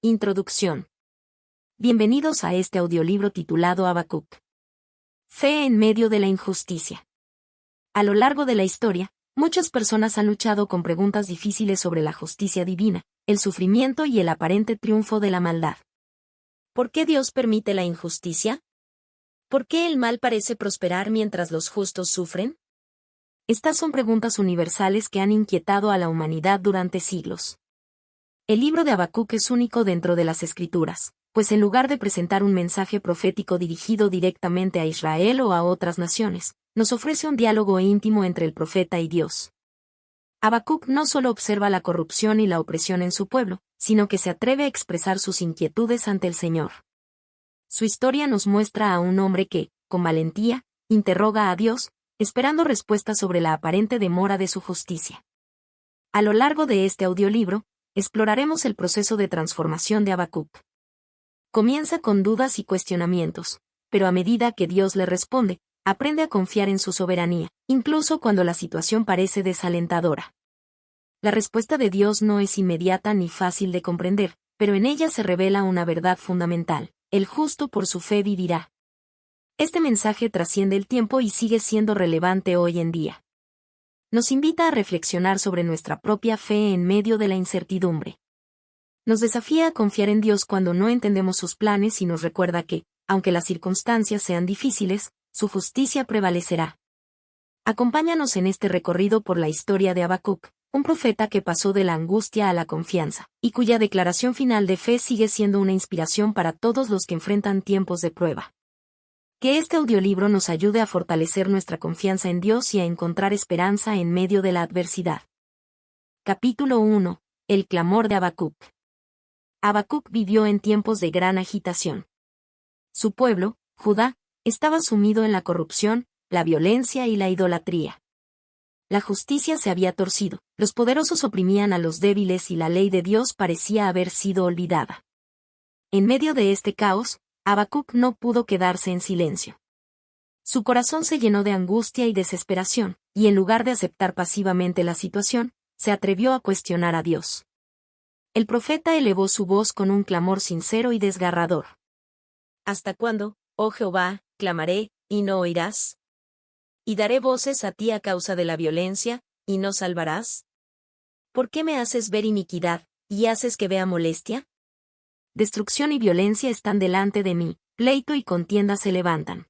Introducción. Bienvenidos a este audiolibro titulado Habacuc. Fe en medio de la injusticia. A lo largo de la historia, muchas personas han luchado con preguntas difíciles sobre la justicia divina, el sufrimiento y el aparente triunfo de la maldad. ¿Por qué Dios permite la injusticia? ¿Por qué el mal parece prosperar mientras los justos sufren? Estas son preguntas universales que han inquietado a la humanidad durante siglos. El libro de Habacuc es único dentro de las Escrituras, pues en lugar de presentar un mensaje profético dirigido directamente a Israel o a otras naciones, nos ofrece un diálogo íntimo entre el profeta y Dios. Habacuc no solo observa la corrupción y la opresión en su pueblo, sino que se atreve a expresar sus inquietudes ante el Señor. Su historia nos muestra a un hombre que, con valentía, interroga a Dios, esperando respuestas sobre la aparente demora de su justicia. A lo largo de este audiolibro, exploraremos el proceso de transformación de Habacuc. Comienza con dudas y cuestionamientos, pero a medida que Dios le responde, aprende a confiar en su soberanía, incluso cuando la situación parece desalentadora. La respuesta de Dios no es inmediata ni fácil de comprender, pero en ella se revela una verdad fundamental: el justo por su fe vivirá. Este mensaje trasciende el tiempo y sigue siendo relevante hoy en día. Nos invita a reflexionar sobre nuestra propia fe en medio de la incertidumbre. Nos desafía a confiar en Dios cuando no entendemos sus planes y nos recuerda que, aunque las circunstancias sean difíciles, su justicia prevalecerá. Acompáñanos en este recorrido por la historia de Habacuc, un profeta que pasó de la angustia a la confianza, y cuya declaración final de fe sigue siendo una inspiración para todos los que enfrentan tiempos de prueba. Que este audiolibro nos ayude a fortalecer nuestra confianza en Dios y a encontrar esperanza en medio de la adversidad. Capítulo 1. El clamor de Habacuc. Habacuc vivió en tiempos de gran agitación. Su pueblo, Judá, estaba sumido en la corrupción, la violencia y la idolatría. La justicia se había torcido, los poderosos oprimían a los débiles y la ley de Dios parecía haber sido olvidada. En medio de este caos, Habacuc no pudo quedarse en silencio. Su corazón se llenó de angustia y desesperación, y en lugar de aceptar pasivamente la situación, se atrevió a cuestionar a Dios. El profeta elevó su voz con un clamor sincero y desgarrador. ¿Hasta cuándo, oh Jehová, clamaré, y no oirás? ¿Y daré voces a ti a causa de la violencia, y no salvarás? ¿Por qué me haces ver iniquidad, y haces que vea molestia? Destrucción y violencia están delante de mí, pleito y contienda se levantan.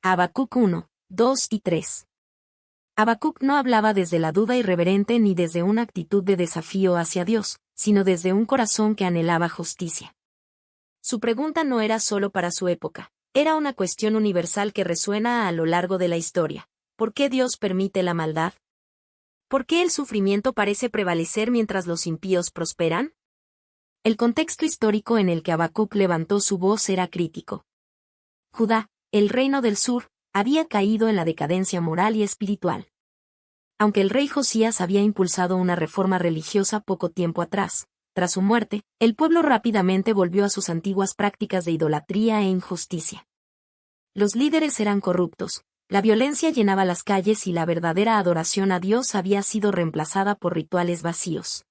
Habacuc 1, 2 y 3. Habacuc no hablaba desde la duda irreverente ni desde una actitud de desafío hacia Dios, sino desde un corazón que anhelaba justicia. Su pregunta no era solo para su época, era una cuestión universal que resuena a lo largo de la historia. ¿Por qué Dios permite la maldad? ¿Por qué el sufrimiento parece prevalecer mientras los impíos prosperan? El contexto histórico en el que Habacuc levantó su voz era crítico. Judá, el reino del sur, había caído en la decadencia moral y espiritual. Aunque el rey Josías había impulsado una reforma religiosa poco tiempo atrás, tras su muerte, el pueblo rápidamente volvió a sus antiguas prácticas de idolatría e injusticia. Los líderes eran corruptos, la violencia llenaba las calles y la verdadera adoración a Dios había sido reemplazada por rituales vacíos.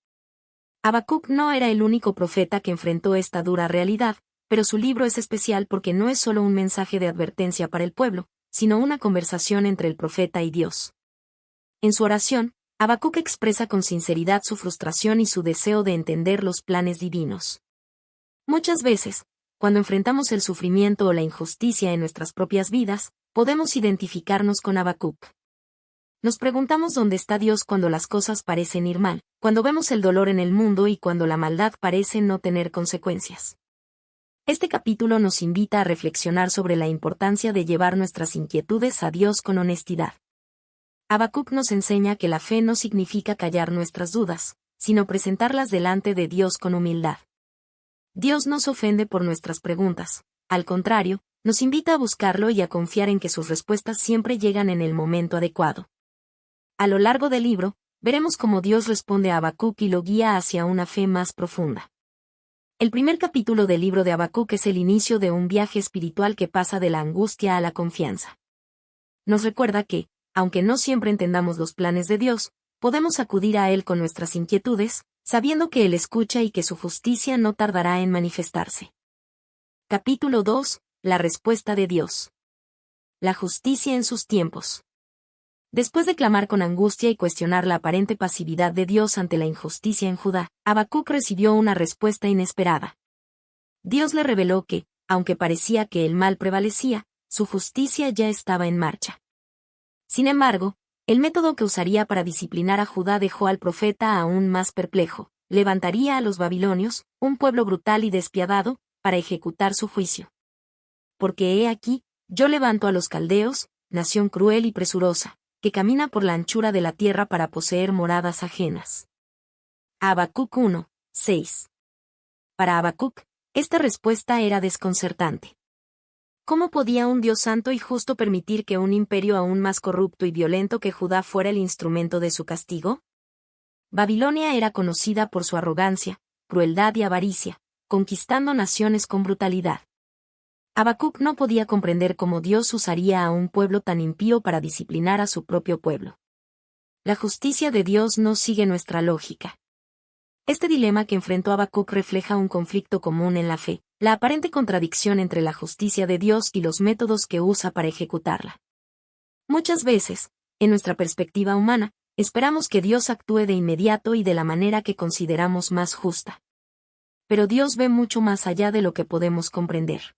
Habacuc no era el único profeta que enfrentó esta dura realidad, pero su libro es especial porque no es solo un mensaje de advertencia para el pueblo, sino una conversación entre el profeta y Dios. En su oración, Habacuc expresa con sinceridad su frustración y su deseo de entender los planes divinos. Muchas veces, cuando enfrentamos el sufrimiento o la injusticia en nuestras propias vidas, podemos identificarnos con Habacuc. Nos preguntamos dónde está Dios cuando las cosas parecen ir mal, cuando vemos el dolor en el mundo y cuando la maldad parece no tener consecuencias. Este capítulo nos invita a reflexionar sobre la importancia de llevar nuestras inquietudes a Dios con honestidad. Habacuc nos enseña que la fe no significa callar nuestras dudas, sino presentarlas delante de Dios con humildad. Dios no se ofende por nuestras preguntas, al contrario, nos invita a buscarlo y a confiar en que sus respuestas siempre llegan en el momento adecuado. A lo largo del libro, veremos cómo Dios responde a Habacuc y lo guía hacia una fe más profunda. El primer capítulo del libro de Habacuc es el inicio de un viaje espiritual que pasa de la angustia a la confianza. Nos recuerda que, aunque no siempre entendamos los planes de Dios, podemos acudir a Él con nuestras inquietudes, sabiendo que Él escucha y que su justicia no tardará en manifestarse. Capítulo 2. La respuesta de Dios. La justicia en sus tiempos. Después de clamar con angustia y cuestionar la aparente pasividad de Dios ante la injusticia en Judá, Habacuc recibió una respuesta inesperada. Dios le reveló que, aunque parecía que el mal prevalecía, su justicia ya estaba en marcha. Sin embargo, el método que usaría para disciplinar a Judá dejó al profeta aún más perplejo. Levantaría a los babilonios, un pueblo brutal y despiadado, para ejecutar su juicio. Porque he aquí, yo levanto a los caldeos, nación cruel y presurosa, que camina por la anchura de la tierra para poseer moradas ajenas. Habacuc 1, 6. Para Habacuc, esta respuesta era desconcertante. ¿Cómo podía un Dios santo y justo permitir que un imperio aún más corrupto y violento que Judá fuera el instrumento de su castigo? Babilonia era conocida por su arrogancia, crueldad y avaricia, conquistando naciones con brutalidad. Habacuc no podía comprender cómo Dios usaría a un pueblo tan impío para disciplinar a su propio pueblo. La justicia de Dios no sigue nuestra lógica. Este dilema que enfrentó Habacuc refleja un conflicto común en la fe, la aparente contradicción entre la justicia de Dios y los métodos que usa para ejecutarla. Muchas veces, en nuestra perspectiva humana, esperamos que Dios actúe de inmediato y de la manera que consideramos más justa. Pero Dios ve mucho más allá de lo que podemos comprender.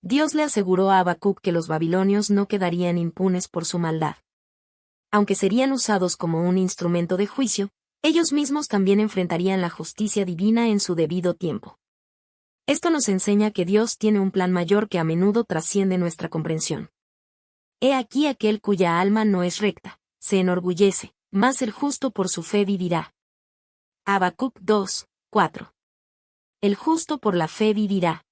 Dios le aseguró a Habacuc que los babilonios no quedarían impunes por su maldad. Aunque serían usados como un instrumento de juicio, ellos mismos también enfrentarían la justicia divina en su debido tiempo. Esto nos enseña que Dios tiene un plan mayor que a menudo trasciende nuestra comprensión. He aquí aquel cuya alma no es recta, se enorgullece, mas el justo por su fe vivirá. Habacuc 2, 4. El justo por la fe vivirá.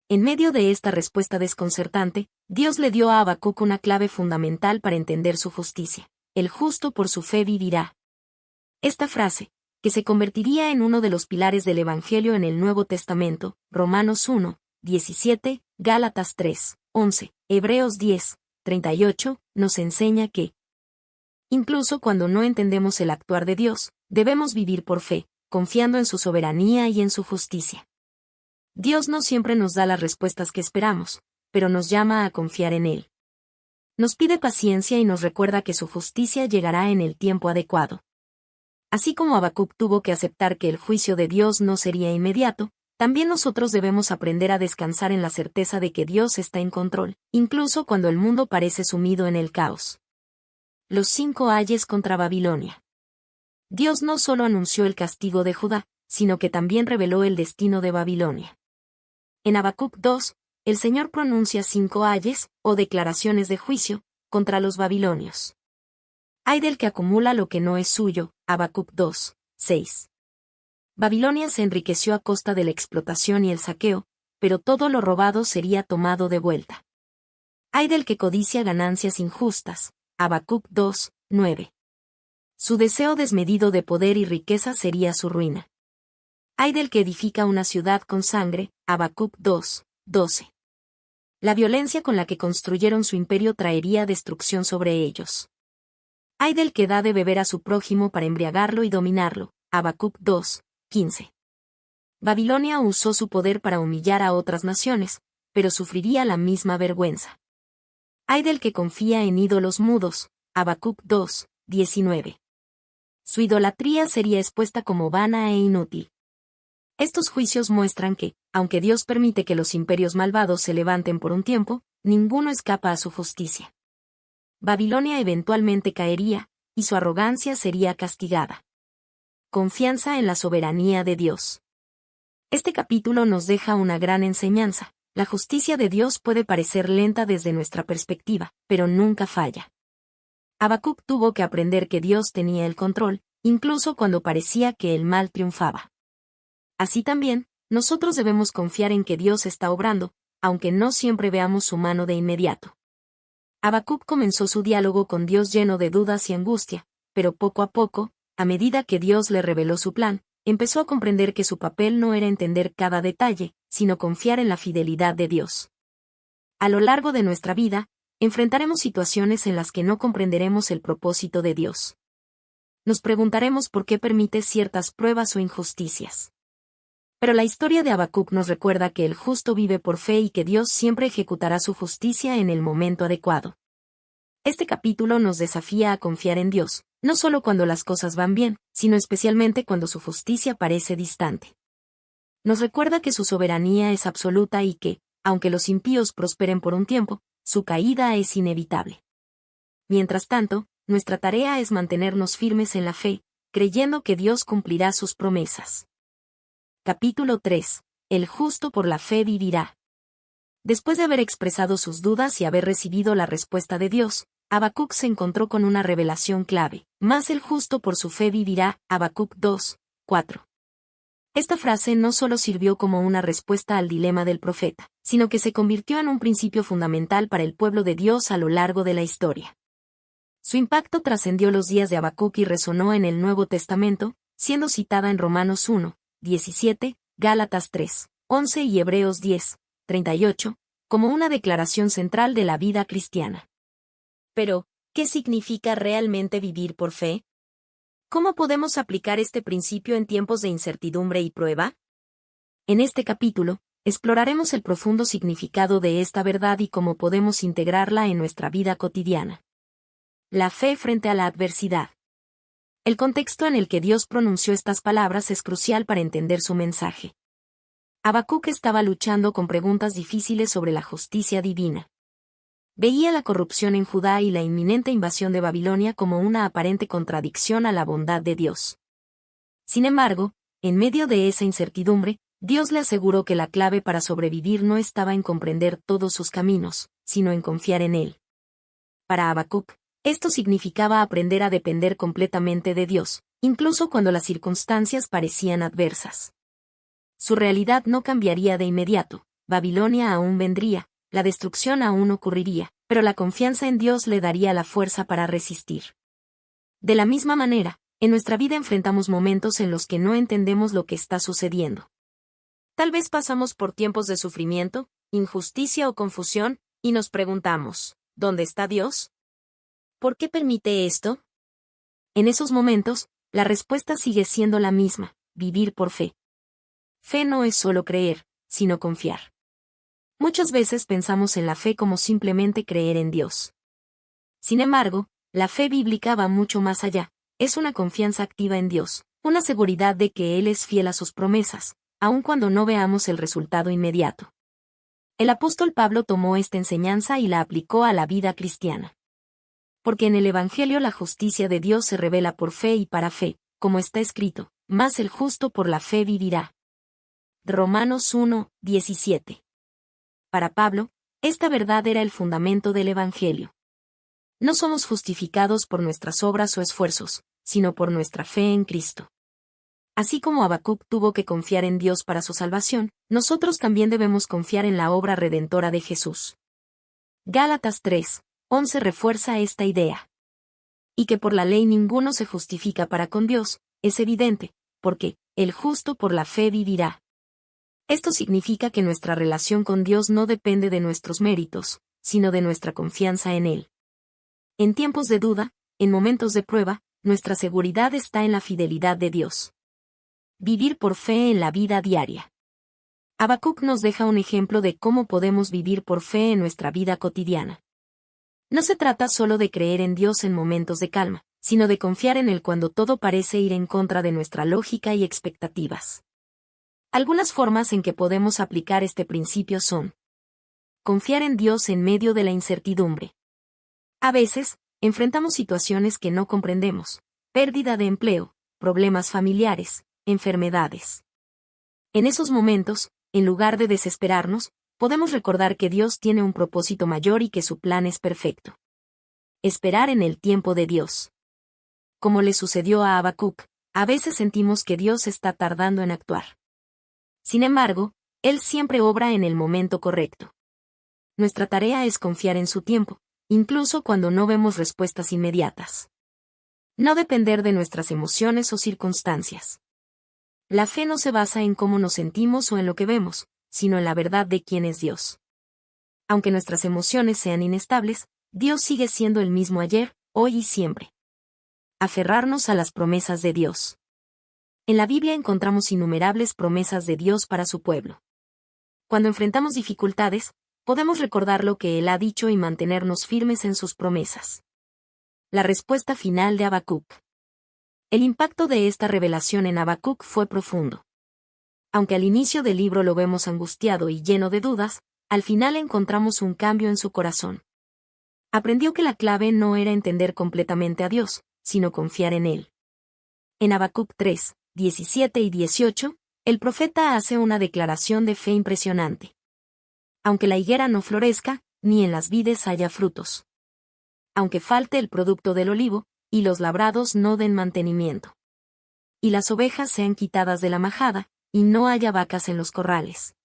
En medio de esta respuesta desconcertante, Dios le dio a Habacuc una clave fundamental para entender su justicia. El justo por su fe vivirá. Esta frase, que se convertiría en uno de los pilares del Evangelio en el Nuevo Testamento, Romanos 1, 17, Gálatas 3, 11, Hebreos 10, 38, nos enseña que, incluso cuando no entendemos el actuar de Dios, debemos vivir por fe, confiando en su soberanía y en su justicia. Dios no siempre nos da las respuestas que esperamos, pero nos llama a confiar en Él. Nos pide paciencia y nos recuerda que su justicia llegará en el tiempo adecuado. Así como Habacuc tuvo que aceptar que el juicio de Dios no sería inmediato, también nosotros debemos aprender a descansar en la certeza de que Dios está en control, incluso cuando el mundo parece sumido en el caos. Los 5 ayes contra Babilonia. Dios no solo anunció el castigo de Judá, sino que también reveló el destino de Babilonia. En Habacuc 2, el Señor pronuncia 5 ayes, o declaraciones de juicio, contra los babilonios. Ay del que acumula lo que no es suyo, Habacuc 2, 6. Babilonia se enriqueció a costa de la explotación y el saqueo, pero todo lo robado sería tomado de vuelta. Ay del que codicia ganancias injustas, Habacuc 2, 9. Su deseo desmedido de poder y riqueza sería su ruina. Ay del que edifica una ciudad con sangre, Habacuc 2, 12. La violencia con la que construyeron su imperio traería destrucción sobre ellos. Ay del que da de beber a su prójimo para embriagarlo y dominarlo, Habacuc 2, 15. Babilonia usó su poder para humillar a otras naciones, pero sufriría la misma vergüenza. Ay del que confía en ídolos mudos, Habacuc 2, 19. Su idolatría sería expuesta como vana e inútil. Estos juicios muestran que, aunque Dios permite que los imperios malvados se levanten por un tiempo, ninguno escapa a su justicia. Babilonia eventualmente caería, y su arrogancia sería castigada. Confianza en la soberanía de Dios. Este capítulo nos deja una gran enseñanza. La justicia de Dios puede parecer lenta desde nuestra perspectiva, pero nunca falla. Habacuc tuvo que aprender que Dios tenía el control, incluso cuando parecía que el mal triunfaba. Así también, nosotros debemos confiar en que Dios está obrando, aunque no siempre veamos su mano de inmediato. Habacuc comenzó su diálogo con Dios lleno de dudas y angustia, pero poco a poco, a medida que Dios le reveló su plan, empezó a comprender que su papel no era entender cada detalle, sino confiar en la fidelidad de Dios. A lo largo de nuestra vida, enfrentaremos situaciones en las que no comprenderemos el propósito de Dios. nos preguntaremos por qué permite ciertas pruebas o injusticias. Pero la historia de Habacuc nos recuerda que el justo vive por fe y que Dios siempre ejecutará su justicia en el momento adecuado. Este capítulo nos desafía a confiar en Dios, no solo cuando las cosas van bien, sino especialmente cuando su justicia parece distante. Nos recuerda que su soberanía es absoluta y que, aunque los impíos prosperen por un tiempo, su caída es inevitable. Mientras tanto, nuestra tarea es mantenernos firmes en la fe, creyendo que Dios cumplirá sus promesas. Capítulo 3. El justo por la fe vivirá. Después de haber expresado sus dudas y haber recibido la respuesta de Dios, Habacuc se encontró con una revelación clave: más el justo por su fe vivirá. Habacuc 2, 4. Esta frase no solo sirvió como una respuesta al dilema del profeta, sino que se convirtió en un principio fundamental para el pueblo de Dios a lo largo de la historia. Su impacto trascendió los días de Habacuc y resonó en el Nuevo Testamento, siendo citada en Romanos 1, 17, Gálatas 3, 11 y Hebreos 10, 38, como una declaración central de la vida cristiana. Pero, ¿qué significa realmente vivir por fe? ¿Cómo podemos aplicar este principio en tiempos de incertidumbre y prueba? En este capítulo, exploraremos el profundo significado de esta verdad y cómo podemos integrarla en nuestra vida cotidiana. La fe frente a la adversidad. El contexto en el que Dios pronunció estas palabras es crucial para entender su mensaje. Habacuc estaba luchando con preguntas difíciles sobre la justicia divina. Veía la corrupción en Judá y la inminente invasión de Babilonia como una aparente contradicción a la bondad de Dios. Sin embargo, en medio de esa incertidumbre, Dios le aseguró que la clave para sobrevivir no estaba en comprender todos sus caminos, sino en confiar en Él. Para Habacuc, esto significaba aprender a depender completamente de Dios, incluso cuando las circunstancias parecían adversas. Su realidad no cambiaría de inmediato, Babilonia aún vendría, la destrucción aún ocurriría, pero la confianza en Dios le daría la fuerza para resistir. De la misma manera, en nuestra vida enfrentamos momentos en los que no entendemos lo que está sucediendo. Tal vez pasamos por tiempos de sufrimiento, injusticia o confusión, y nos preguntamos, ¿dónde está Dios? ¿Por qué permite esto? En esos momentos, la respuesta sigue siendo la misma: vivir por fe. Fe no es solo creer, sino confiar. Muchas veces pensamos en la fe como simplemente creer en Dios. Sin embargo, la fe bíblica va mucho más allá. Es una confianza activa en Dios, una seguridad de que Él es fiel a sus promesas, aun cuando no veamos el resultado inmediato. El apóstol Pablo tomó esta enseñanza y la aplicó a la vida cristiana. Porque en el Evangelio la justicia de Dios se revela por fe y para fe, como está escrito: más el justo por la fe vivirá. Romanos 1, 17. Para Pablo, esta verdad era el fundamento del Evangelio. No somos justificados por nuestras obras o esfuerzos, sino por nuestra fe en Cristo. Así como Habacuc tuvo que confiar en Dios para su salvación, nosotros también debemos confiar en la obra redentora de Jesús. Gálatas 3, 11 refuerza esta idea. Y que por la ley ninguno se justifica para con Dios, es evidente, porque el justo por la fe vivirá. Esto significa que nuestra relación con Dios no depende de nuestros méritos, sino de nuestra confianza en Él. En tiempos de duda, en momentos de prueba, nuestra seguridad está en la fidelidad de Dios. Vivir por fe en la vida diaria. Habacuc nos deja un ejemplo de cómo podemos vivir por fe en nuestra vida cotidiana. No se trata solo de creer en Dios en momentos de calma, sino de confiar en Él cuando todo parece ir en contra de nuestra lógica y expectativas. Algunas formas en que podemos aplicar este principio son: confiar en Dios en medio de la incertidumbre. A veces, enfrentamos situaciones que no comprendemos: pérdida de empleo, problemas familiares, enfermedades. En esos momentos, en lugar de desesperarnos, podemos recordar que Dios tiene un propósito mayor y que su plan es perfecto. Esperar en el tiempo de Dios. Como le sucedió a Habacuc, a veces sentimos que Dios está tardando en actuar. Sin embargo, Él siempre obra en el momento correcto. Nuestra tarea es confiar en su tiempo, incluso cuando no vemos respuestas inmediatas. No depender de nuestras emociones o circunstancias. La fe no se basa en cómo nos sentimos o en lo que vemos, sino en la verdad de quién es Dios. Aunque nuestras emociones sean inestables, Dios sigue siendo el mismo ayer, hoy y siempre. Aferrarnos a las promesas de Dios. En la Biblia encontramos innumerables promesas de Dios para su pueblo. Cuando enfrentamos dificultades, podemos recordar lo que Él ha dicho y mantenernos firmes en sus promesas. La respuesta final de Habacuc. El impacto de esta revelación en Habacuc fue profundo. Aunque al inicio del libro lo vemos angustiado y lleno de dudas, al final encontramos un cambio en su corazón. Aprendió que la clave no era entender completamente a Dios, sino confiar en Él. En Habacuc 3, 17 y 18, el profeta hace una declaración de fe impresionante. Aunque la higuera no florezca, ni en las vides haya frutos. Aunque falte el producto del olivo, y los labrados no den mantenimiento. Y las ovejas sean quitadas de la majada, y no haya vacas en los corrales.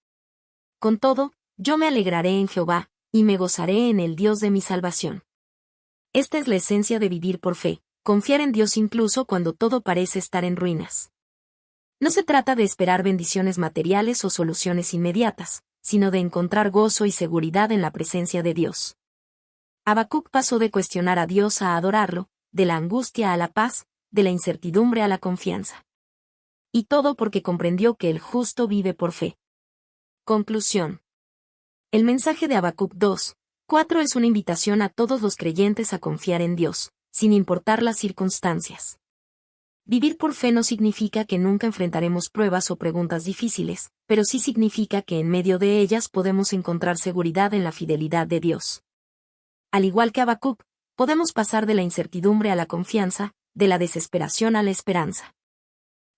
Con todo, yo me alegraré en Jehová, y me gozaré en el Dios de mi salvación. Esta es la esencia de vivir por fe, confiar en Dios incluso cuando todo parece estar en ruinas. No se trata de esperar bendiciones materiales o soluciones inmediatas, sino de encontrar gozo y seguridad en la presencia de Dios. Habacuc pasó de cuestionar a Dios a adorarlo, de la angustia a la paz, de la incertidumbre a la confianza. Y todo porque comprendió que el justo vive por fe. Conclusión. El mensaje de Habacuc 2, 4 es una invitación a todos los creyentes a confiar en Dios, sin importar las circunstancias. Vivir por fe no significa que nunca enfrentaremos pruebas o preguntas difíciles, pero sí significa que en medio de ellas podemos encontrar seguridad en la fidelidad de Dios. Al igual que Habacuc, podemos pasar de la incertidumbre a la confianza, de la desesperación a la esperanza.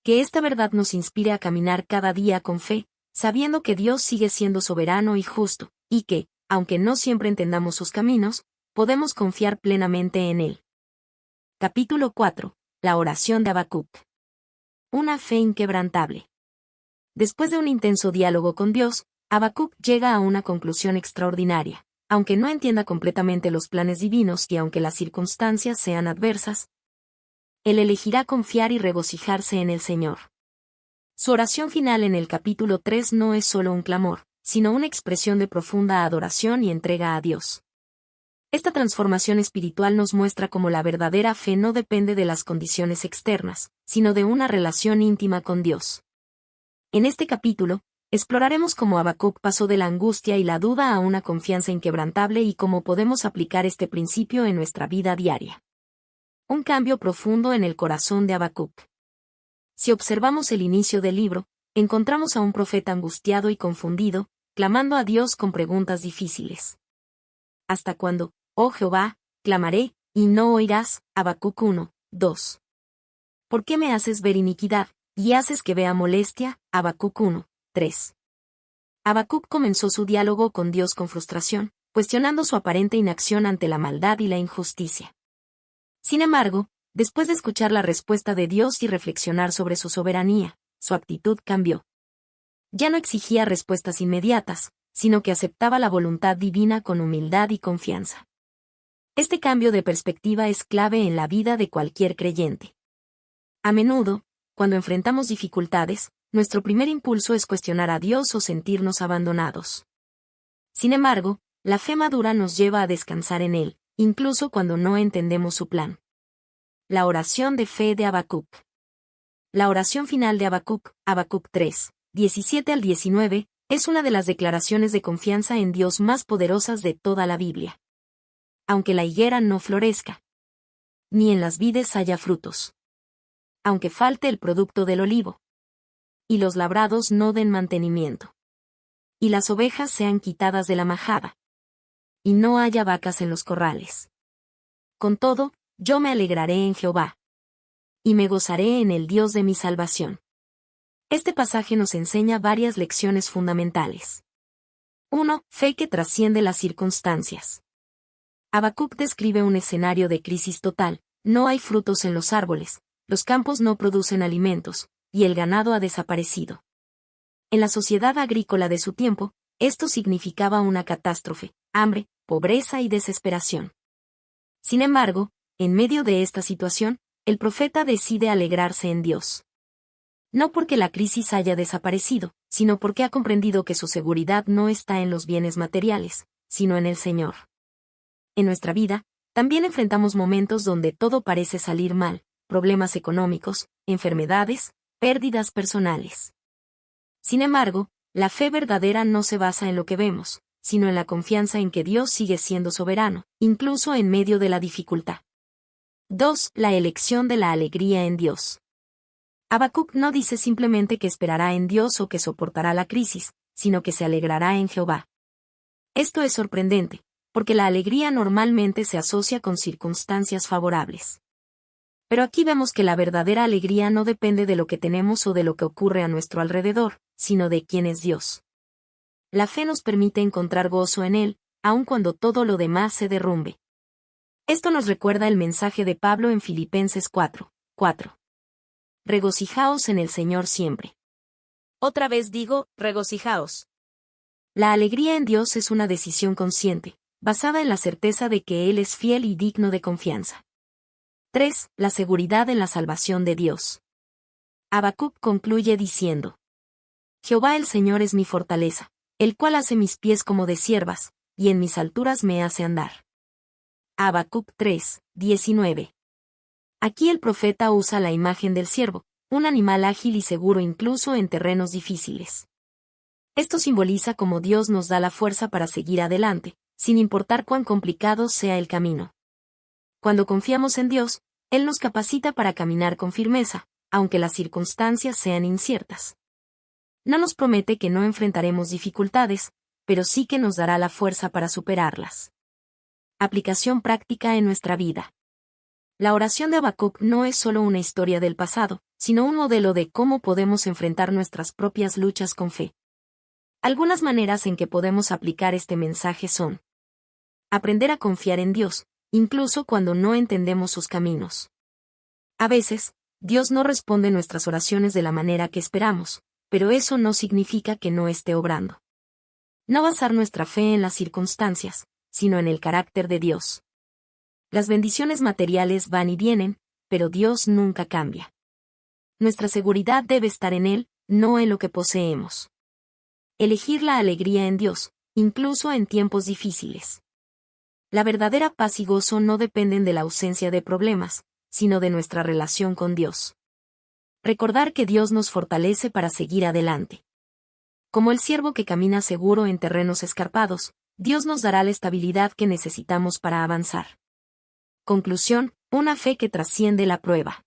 Que esta verdad nos inspire a caminar cada día con fe, sabiendo que Dios sigue siendo soberano y justo, y que, aunque no siempre entendamos sus caminos, podemos confiar plenamente en Él. Capítulo 4. La oración de Habacuc. Una fe inquebrantable. Después de un intenso diálogo con Dios, Habacuc llega a una conclusión extraordinaria. Aunque no entienda completamente los planes divinos y aunque las circunstancias sean adversas, él elegirá confiar y regocijarse en el Señor. Su oración final en el capítulo 3 no es solo un clamor, sino una expresión de profunda adoración y entrega a Dios. Esta transformación espiritual nos muestra cómo la verdadera fe no depende de las condiciones externas, sino de una relación íntima con Dios. En este capítulo, exploraremos cómo Habacuc pasó de la angustia y la duda a una confianza inquebrantable y cómo podemos aplicar este principio en nuestra vida diaria. Un cambio profundo en el corazón de Habacuc. Si observamos el inicio del libro, encontramos a un profeta angustiado y confundido, clamando a Dios con preguntas difíciles. ¿Hasta cuándo, oh Jehová, clamaré, y no oirás? Habacuc 1, 2. ¿Por qué me haces ver iniquidad, y haces que vea molestia? Habacuc 1, 3. Habacuc comenzó su diálogo con Dios con frustración, cuestionando su aparente inacción ante la maldad y la injusticia. Sin embargo, después de escuchar la respuesta de Dios y reflexionar sobre su soberanía, su actitud cambió. Ya no exigía respuestas inmediatas, sino que aceptaba la voluntad divina con humildad y confianza. Este cambio de perspectiva es clave en la vida de cualquier creyente. A menudo, cuando enfrentamos dificultades, nuestro primer impulso es cuestionar a Dios o sentirnos abandonados. Sin embargo, la fe madura nos lleva a descansar en Él, incluso cuando no entendemos su plan. La oración de fe de Habacuc. La oración final de Habacuc, Habacuc 3, 17 al 19, es una de las declaraciones de confianza en Dios más poderosas de toda la Biblia. Aunque la higuera no florezca, ni en las vides haya frutos. Aunque falte el producto del olivo, y los labrados no den mantenimiento. Y las ovejas sean quitadas de la majada, y no haya vacas en los corrales. Con todo, yo me alegraré en Jehová, y me gozaré en el Dios de mi salvación. Este pasaje nos enseña varias lecciones fundamentales. 1. Fe que trasciende las circunstancias. Habacuc describe un escenario de crisis total, no hay frutos en los árboles, los campos no producen alimentos, y el ganado ha desaparecido. En la sociedad agrícola de su tiempo, esto significaba una catástrofe, hambre, pobreza y desesperación. Sin embargo, en medio de esta situación, el profeta decide alegrarse en Dios. No porque la crisis haya desaparecido, sino porque ha comprendido que su seguridad no está en los bienes materiales, sino en el Señor. En nuestra vida, También enfrentamos momentos donde todo parece salir mal, problemas económicos, enfermedades, pérdidas personales. Sin embargo, la fe verdadera no se basa en lo que vemos, sino en la confianza en que Dios sigue siendo soberano, incluso en medio de la dificultad. 2. La elección de la alegría en Dios. Habacuc no dice simplemente que esperará en Dios o que soportará la crisis, sino que se alegrará en Jehová. Esto es sorprendente, porque la alegría normalmente se asocia con circunstancias favorables. Pero aquí vemos que la verdadera alegría no depende de lo que tenemos o de lo que ocurre a nuestro alrededor, sino de quién es Dios. La fe nos permite encontrar gozo en Él, aun cuando todo lo demás se derrumbe. Esto nos recuerda el mensaje de Pablo en Filipenses 4:4. Regocijaos en el Señor siempre. Otra vez digo, regocijaos. La alegría en Dios es una decisión consciente, basada en la certeza de que Él es fiel y digno de confianza. 3. La seguridad en la salvación de Dios. Habacuc concluye diciendo: Jehová el Señor es mi fortaleza, el cual hace mis pies como de ciervas, y en mis alturas me hace andar. Habacuc 3:19. Aquí el profeta usa la imagen del ciervo, un animal ágil y seguro incluso en terrenos difíciles. Esto simboliza cómo Dios nos da la fuerza para seguir adelante, sin importar cuán complicado sea el camino. Cuando confiamos en Dios, Él nos capacita para caminar con firmeza, aunque las circunstancias sean inciertas. No nos promete que no enfrentaremos dificultades, pero sí que nos dará la fuerza para superarlas. Aplicación práctica en nuestra vida. La oración de Habacuc no es solo una historia del pasado, sino un modelo de cómo podemos enfrentar nuestras propias luchas con fe. Algunas maneras en que podemos aplicar este mensaje son: aprender a confiar en Dios, incluso cuando no entendemos sus caminos. A veces, Dios no responde nuestras oraciones de la manera que esperamos, pero eso no significa que no esté obrando. No basar nuestra fe en las circunstancias, sino en el carácter de Dios. Las bendiciones materiales van y vienen, pero Dios nunca cambia. Nuestra seguridad debe estar en Él, no en lo que poseemos. Elegir la alegría en Dios, incluso en tiempos difíciles. La verdadera paz y gozo no dependen de la ausencia de problemas, sino de nuestra relación con Dios. Recordar que Dios nos fortalece para seguir adelante. Como el ciervo que camina seguro en terrenos escarpados, Dios nos dará la estabilidad que necesitamos para avanzar. Conclusión: una fe que trasciende la prueba.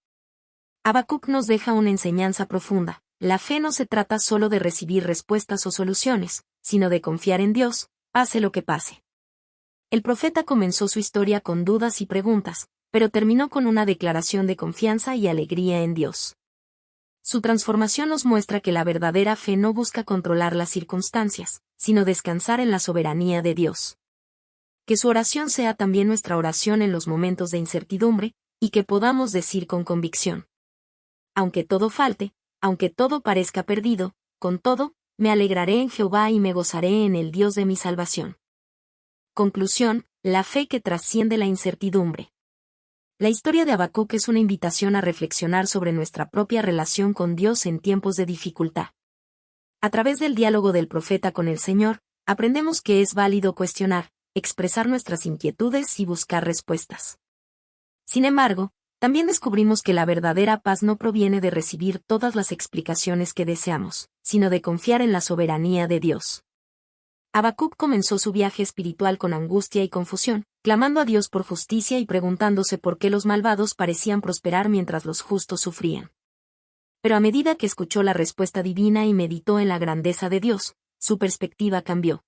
Habacuc nos deja una enseñanza profunda. La fe no se trata solo de recibir respuestas o soluciones, sino de confiar en Dios, pase lo que pase. El profeta comenzó su historia con dudas y preguntas, pero terminó con una declaración de confianza y alegría en Dios. Su transformación nos muestra que la verdadera fe no busca controlar las circunstancias, sino descansar en la soberanía de Dios. Que su oración sea también nuestra oración en los momentos de incertidumbre, y que podamos decir con convicción: aunque todo falte, aunque todo parezca perdido, con todo, me alegraré en Jehová y me gozaré en el Dios de mi salvación. Conclusión: la fe que trasciende la incertidumbre. La historia de Habacuc es una invitación a reflexionar sobre nuestra propia relación con Dios en tiempos de dificultad. A través del diálogo del profeta con el Señor, aprendemos que es válido cuestionar, expresar nuestras inquietudes y buscar respuestas. Sin embargo, también descubrimos que la verdadera paz no proviene de recibir todas las explicaciones que deseamos, sino de confiar en la soberanía de Dios. Habacuc comenzó su viaje espiritual con angustia y confusión, clamando a Dios por justicia y preguntándose por qué los malvados parecían prosperar mientras los justos sufrían. Pero a medida que escuchó la respuesta divina y meditó en la grandeza de Dios, su perspectiva cambió.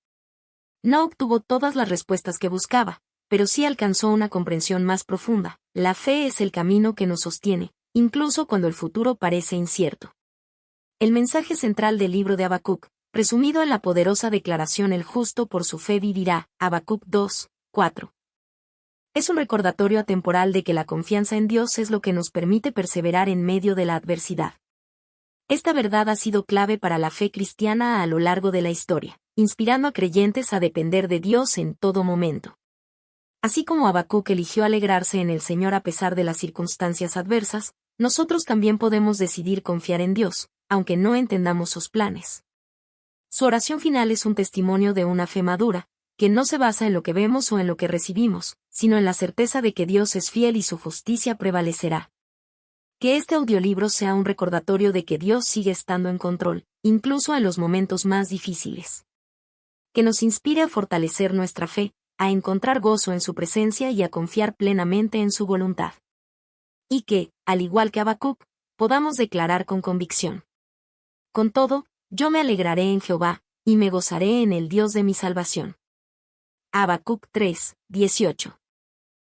No obtuvo todas las respuestas que buscaba, pero sí alcanzó una comprensión más profunda. La fe es el camino que nos sostiene, incluso cuando el futuro parece incierto. El mensaje central del libro de Habacuc, resumido en la poderosa declaración: el justo por su fe vivirá, Habacuc 2:4. Es un recordatorio atemporal de que la confianza en Dios es lo que nos permite perseverar en medio de la adversidad. Esta verdad ha sido clave para la fe cristiana a lo largo de la historia, inspirando a creyentes a depender de Dios en todo momento. Así como Habacuc eligió alegrarse en el Señor a pesar de las circunstancias adversas, nosotros también podemos decidir confiar en Dios, aunque no entendamos sus planes. Su oración final es un testimonio de una fe madura, que no se basa en lo que vemos o en lo que recibimos, sino en la certeza de que Dios es fiel y su justicia prevalecerá. Que este audiolibro sea un recordatorio de que Dios sigue estando en control, incluso en los momentos más difíciles. Que nos inspire a fortalecer nuestra fe, a encontrar gozo en su presencia y a confiar plenamente en su voluntad. Y que, al igual que Habacuc, podamos declarar con convicción: con todo, yo me alegraré en Jehová, y me gozaré en el Dios de mi salvación. Habacuc 3, 18.